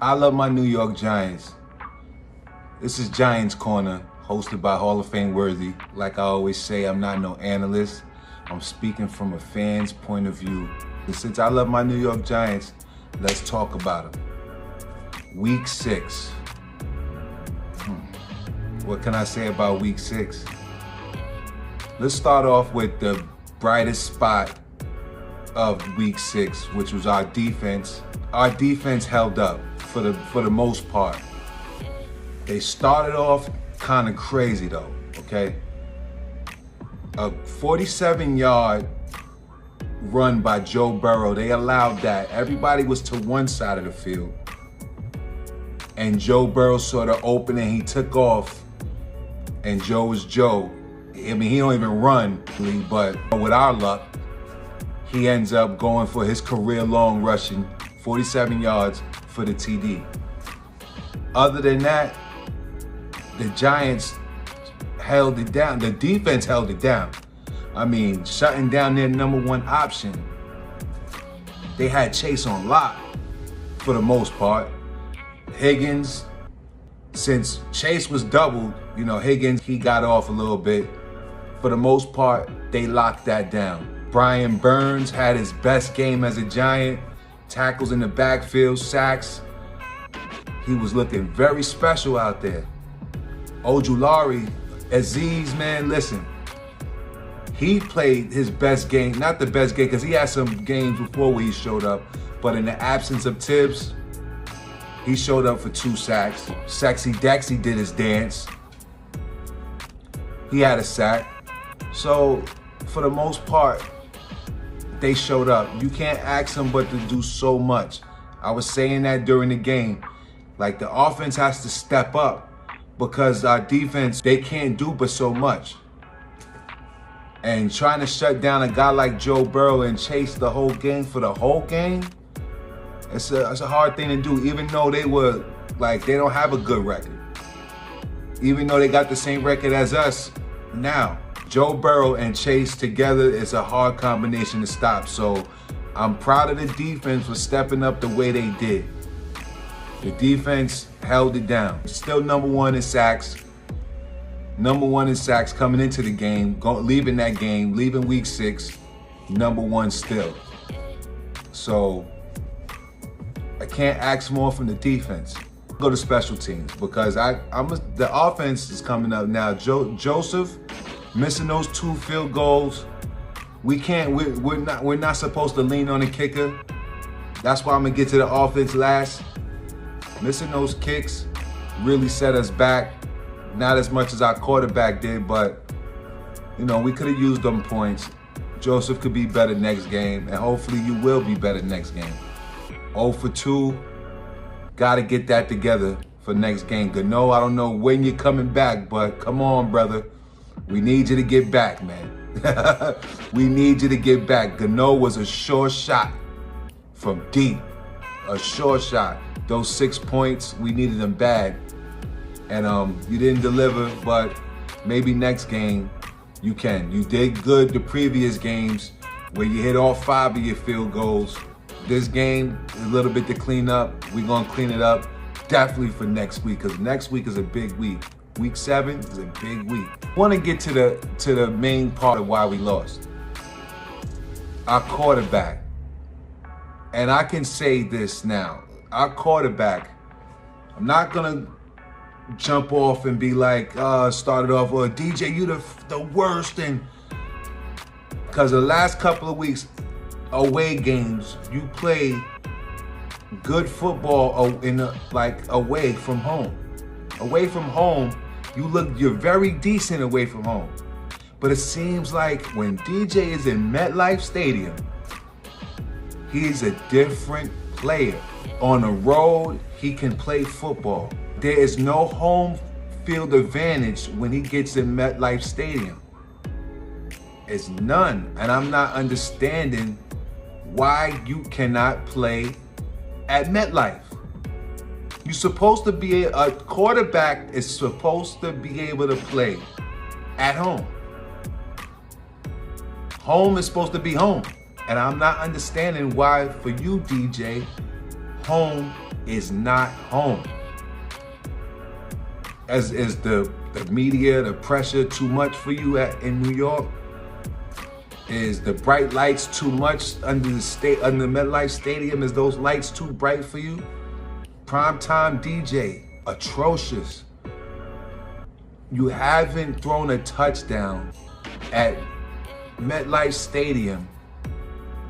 I love my New York Giants. This is Giants Corner, hosted by Hall of Fame worthy. Like I always say, I'm not no analyst. I'm speaking from a fan's point of view. And since I love my New York Giants, let's talk about them. Week 6. What can I say about Week 6? Let's start off with the brightest spot of Week 6, which was our defense. Our defense held up for the most part. They started off kind of crazy though, okay? A 47-yard run by Joe Burrow, they allowed that. Everybody was to one side of the field. And Joe Burrow saw the opening, he took off. And Joe was Joe. I mean, he don't even run, but with our luck, he ends up going for his career-long rushing 47 yards for the TD. Other than that, the Giants held it down. The defense held it down. I mean, shutting down their number one option. They had Chase on lock for the most part. Higgins, since Chase was doubled, you know, Higgins, he got off a little bit. For the most part, they locked that down. Brian Burns had his best game as a Giant. Tackles in the backfield, sacks. He was looking very special out there. Ojulari, Aziz, man, listen. He played his best game, not the best game, because he had some games before where he showed up, but in the absence of Tibbs, he showed up for 2 sacks. Sexy Dexy did his dance. He had a sack. So, for the most part, they showed up. You can't ask them but to do so much. I was saying that during the game. Like, the offense has to step up because our defense, they can't do but so much. And trying to shut down a guy like Joe Burrow and Chase the whole game for the whole game, it's a hard thing to do, even though they were, like, they don't have a good record. Even though they got the same record as us now. Joe Burrow and Chase together is a hard combination to stop. So I'm proud of the defense for stepping up the way they did. The defense held it down. Still number one in sacks. Number one in sacks coming into the game, leaving that game, leaving Week 6, number one still. So I can't ask more from the defense. Go to special teams because the offense is coming up now. Joseph missing those 2 field goals. We're not supposed to lean on the kicker. That's why I'm gonna get to the offense last. Missing those kicks really set us back. Not as much as our quarterback did, but you know, we could have used them points. Joseph could be better next game, and hopefully you will be better next game. 0 for 2. Gotta get that together for next game. Gano, I don't know when you're coming back, but come on, brother. We need you to get back, man. We need you to get back. Gano was a sure shot from deep. A sure shot. Those 6 points, we needed them bad. And you didn't deliver, but maybe next game you can. You did good the previous games where you hit all 5 of your field goals. This game, a little bit to clean up. We're gonna clean it up definitely for next week, because next week is a big week. Week 7 is a big week. I want to get to the main part of why we lost. Our quarterback. And I can say this now. Our quarterback, I'm not gonna jump off and be like, started off, well, DJ, you the worst, and because the last couple of weeks, away games, you play good football away from home. Away from home, you're very decent away from home. But it seems like when DJ is in MetLife Stadium, he's a different player. On the road, he can play football. There is no home field advantage when he gets in MetLife Stadium. It's none. And I'm not understanding why you cannot play at MetLife. You're supposed to be, a quarterback is supposed to be able to play at home. Home is supposed to be home. And I'm not understanding why, for you, DJ, home is not home. Is the media, the pressure too much for you in New York? Is the bright lights too much under the MetLife Stadium? Is those lights too bright for you? Primetime DJ, atrocious. You haven't thrown a touchdown at MetLife Stadium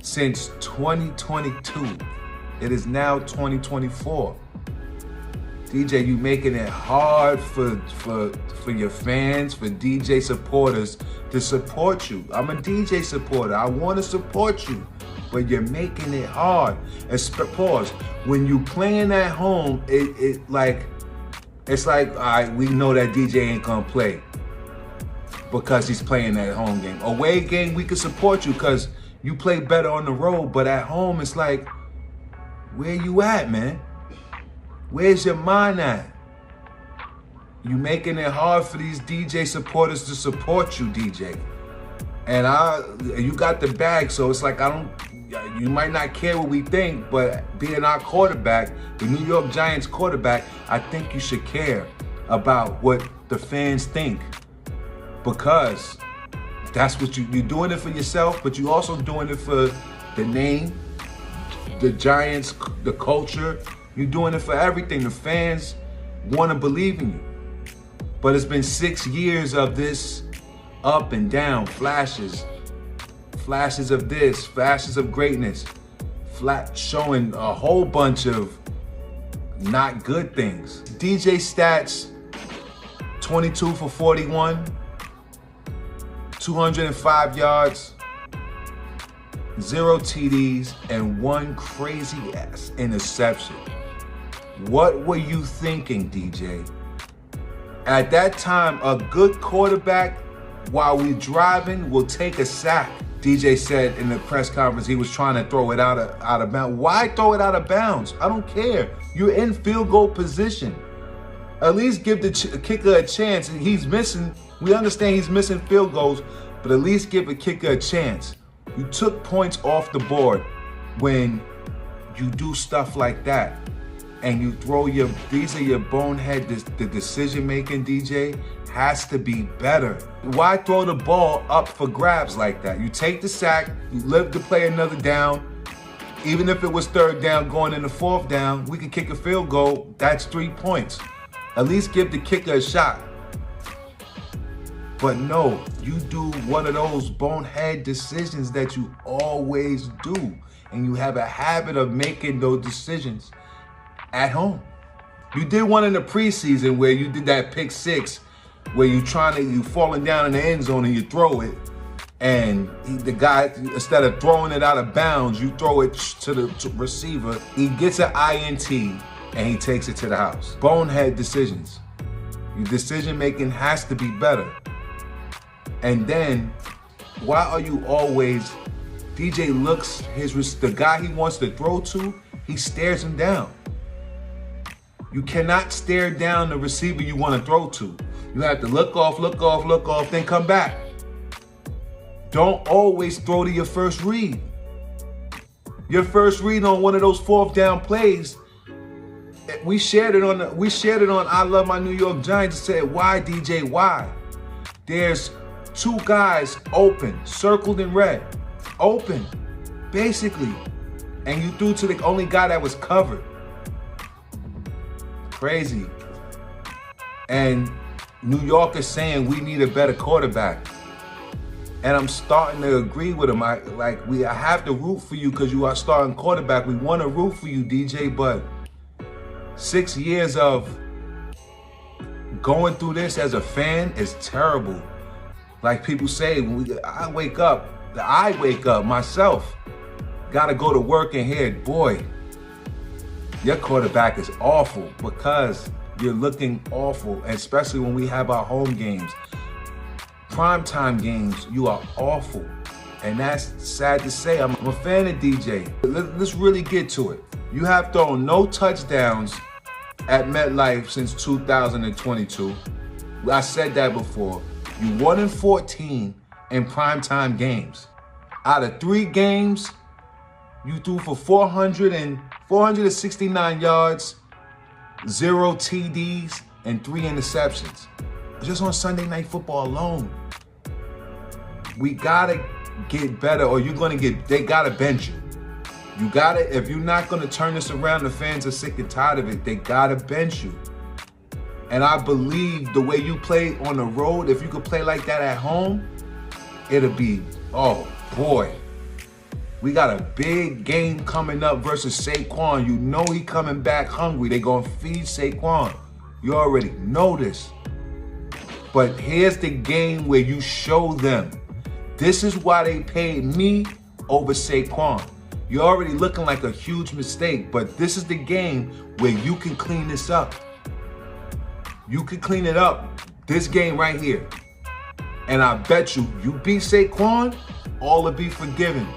since 2022. It is now 2024. DJ, you making it hard for your fans, for DJ supporters to support you. I'm a DJ supporter. I want to support you, but you're making it hard. Pause. When you playing at home, it's like, all right, we know that DJ ain't gonna play because he's playing that home game. Away game, we can support you because you play better on the road, but at home, it's like, where you at, man? Where's your mind at? You making it hard for these DJ supporters to support you, DJ. And you got the bag, so it's like you might not care what we think, but being our quarterback, the New York Giants quarterback, I think you should care about what the fans think. Because that's what you're doing it for yourself, but you're also doing it for the name, the Giants, the culture. You're doing it for everything. The fans want to believe in you. But it's been 6 years of this up and down, flashes of this, flashes of greatness, showing a whole bunch of not good things. DJ stats, 22 for 41, 205 yards, 0 TDs, and 1 crazy ass interception. What were you thinking, DJ? At that time, a good quarterback, while we driving, will take a sack. DJ said in the press conference he was trying to throw it out of bounds. Why throw it out of bounds? I don't care. You're in field goal position. At least give the kicker a chance. He's missing. We understand he's missing field goals, but at least give a kicker a chance. You took points off the board when you do stuff like that. And you throw these are your bonehead, the decision making, DJ, has to be better. Why throw the ball up for grabs like that? You take the sack, you live to play another down. Even if it was 3rd down going into 4th down, we could kick a field goal, that's 3 points. At least give the kicker a shot. But no, you do one of those bonehead decisions that you always do. And you have a habit of making those decisions at home. You did one in the preseason where you did that pick 6 where you falling down in the end zone and you throw it, and the guy, instead of throwing it out of bounds, you throw it to the receiver. He gets an INT and he takes it to the house. Bonehead decisions. Your decision making has to be better. And then, why are you always, DJ looks, the guy he wants to throw to, he stares him down. You cannot stare down the receiver you want to throw to. You have to look off, then come back. Don't always throw to your first read. Your first read on one of those 4th down plays, we shared it on I Love My New York Giants and said, why, DJ, why? There's 2 guys open, circled in red, open, basically. And you threw to the only guy that was covered. Crazy. And New York is saying we need a better quarterback. And I'm starting to agree with him. I have to root for you because you are starting quarterback. We want to root for you, DJ, but 6 years of going through this as a fan is terrible. Like people say, I wake up myself, gotta go to work and hear, boy, your quarterback is awful, because you're looking awful, especially when we have our home games. Primetime games, you are awful. And that's sad to say. I'm a fan of DJ. Let's really get to it. You have thrown no touchdowns at MetLife since 2022. I said that before. You 1-14 in primetime games. Out of 3 games, You threw for 469 yards, 0 TDs, and 3 interceptions. Just on Sunday Night Football alone. We gotta get better, or they gotta bench you. You gotta, if you're not gonna turn this around, the fans are sick and tired of it, they gotta bench you. And I believe the way you play on the road, if you could play like that at home, it'll be, oh boy. We got a big game coming up versus Saquon. You know he coming back hungry. They gonna feed Saquon. You already know this. But here's the game where you show them. This is why they paid me over Saquon. You're already looking like a huge mistake, but this is the game where you can clean this up. You can clean it up, this game right here. And I bet you beat Saquon, all will be forgiven.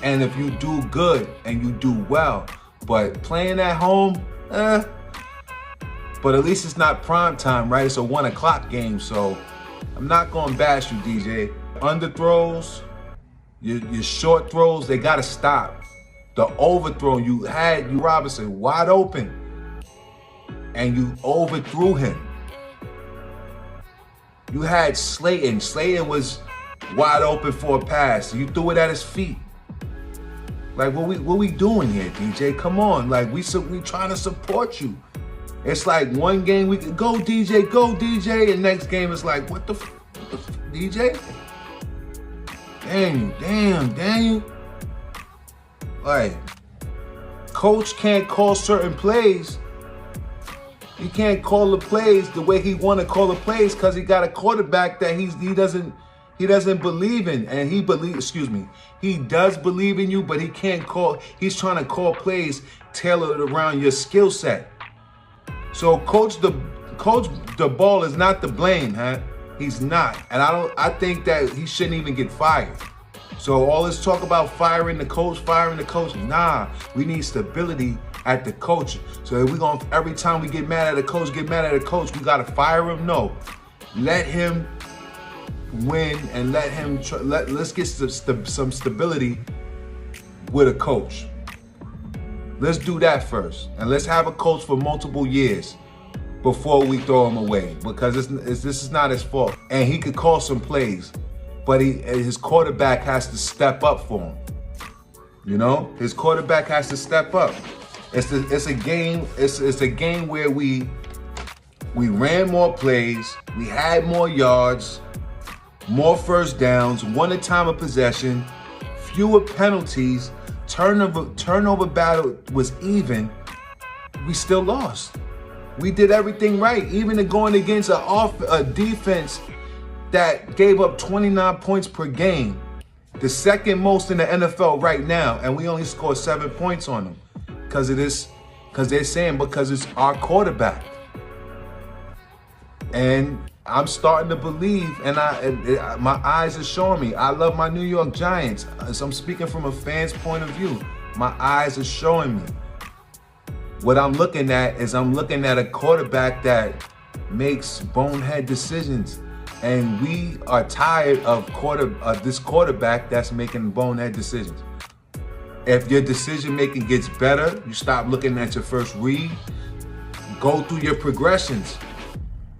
And if you do good and you do well, but playing at home, but at least it's not prime time, right? It's a 1 o'clock game, so I'm not gonna bash you, DJ. Underthrows, your short throws, they gotta stop. The overthrow, you Robinson wide open, and you overthrew him. You had Slayton. Slayton was wide open for a pass. You threw it at his feet. Like, what we doing here, DJ? Come on, like we trying to support you. It's like one game we can go DJ, and next game it's like, what the DJ? Damn. Like, coach can't call certain plays. He can't call the plays the way he want to call the plays because he got a quarterback that he doesn't believe in, and he does believe in you, but he can't call. He's trying to call plays tailored around your skill set. So coach the ball is not to blame, huh? He's not, and I think that he shouldn't even get fired. So all this talk about firing the coach, nah, we need stability at the coach. So if every time we get mad at a coach, we gotta fire him? No, let him win and let him let's get some stability with a coach. Let's do that first, and let's have a coach for multiple years before we throw him away, because this is not his fault, and he could call some plays, but his quarterback has to step up for him. You know, his quarterback has to step up. It's a game where we ran more plays, we had more yards, more first downs, won a time of possession, fewer penalties, turnover battle was even. We still lost. We did everything right, even going against a defense that gave up 29 points per game, the second most in the NFL right now, and we only scored 7 points on them because it's our quarterback. And I'm starting to believe, and my eyes are showing me. I love my New York Giants. So I'm speaking from a fan's point of view. My eyes are showing me. What I'm looking at is a quarterback that makes bonehead decisions. And we are tired of this quarterback that's making bonehead decisions. If your decision making gets better, you stop looking at your first read, go through your progressions.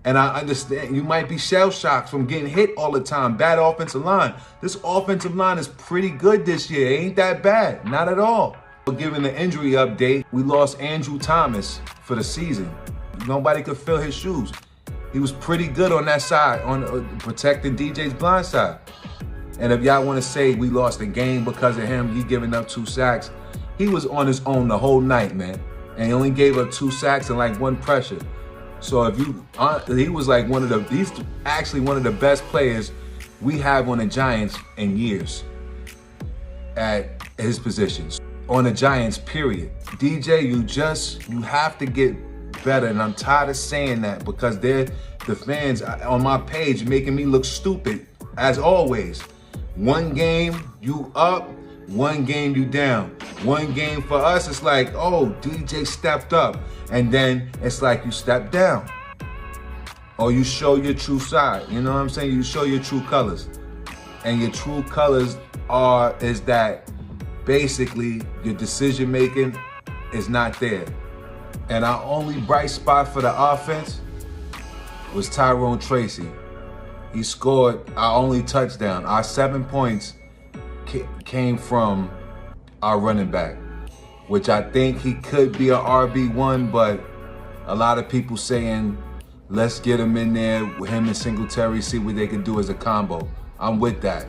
And I understand you might be shell shocked from getting hit all the time. Bad offensive line. This offensive line is pretty good this year. It ain't that bad, not at all. Given the injury update, we lost Andrew Thomas for the season. Nobody could fill his shoes. He was pretty good on that side, on protecting DJ's blind side. And if y'all want to say we lost the game because of him, he giving up 2 sacks, he was on his own the whole night, man. And he only gave up 2 sacks and like 1 pressure. So he was like he's actually one of the best players we have on the Giants in years at his positions. On the Giants, period. DJ, you have to get better, and I'm tired of saying that because the fans on my page making me look stupid, as always. One game, you up, one game, you down. One game for us, it's like, oh, DJ stepped up, and then it's like you step down. Or you show your true side, you know what I'm saying? You show your true colors. And your true colors is that basically your decision making is not there. And our only bright spot for the offense was Tyrone Tracy. He scored our only touchdown. Our 7 points came from our running back, which I think he could be an RB1, but a lot of people saying, let's get him in there with him and Singletary, see what they can do as a combo. I'm with that.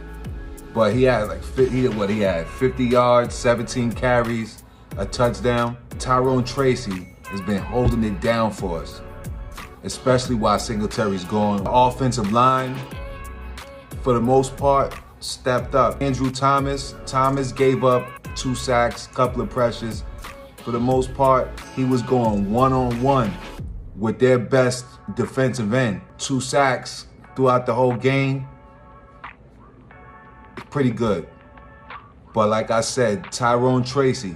But he had like, he had 50 yards, 17 carries, a touchdown. Tyrone Tracy has been holding it down for us, especially while Singletary's gone. The offensive line, for the most part, stepped up. Andrew Thomas gave up 2 sacks, couple of pressures. For the most part, he was going one-on-one with their best defensive end. 2 sacks throughout the whole game. Pretty good. But like I said, Tyrone Tracy,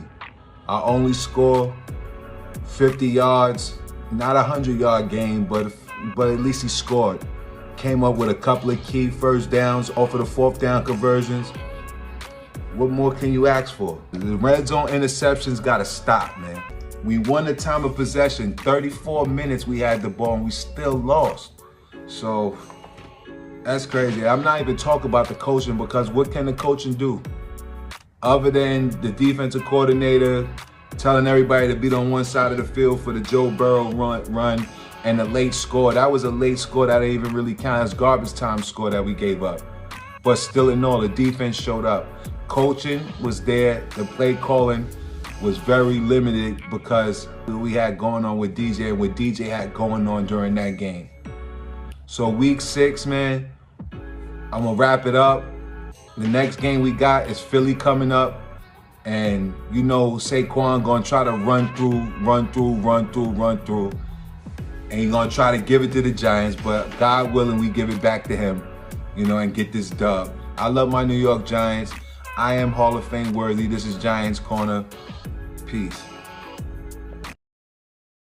our only score, 50 yards, not a 100-yard game, but at least he scored. Came up with a couple of key first downs off of the 4th down conversions. What more can you ask for? The red zone interceptions gotta stop, man. We won the time of possession, 34 minutes we had the ball and we still lost. So that's crazy. I'm not even talking about the coaching, because what can the coaching do? Other than the defensive coordinator telling everybody to be on one side of the field for the Joe Burrow run and the late score. That was a late score that didn't even really count as garbage time score that we gave up. But still in all, the defense showed up. Coaching was there. The play calling was very limited because we had going on with DJ and what DJ had going on during that game. So week 6, man, I'm gonna wrap it up. The next game we got is Philly coming up. And you know Saquon gonna try to run through. And he's gonna try to give it to the Giants, but God willing, we give it back to him, you know, and get this dub. I love my New York Giants. I am Hall of Fame worthy. This is Giants Corner. Peace.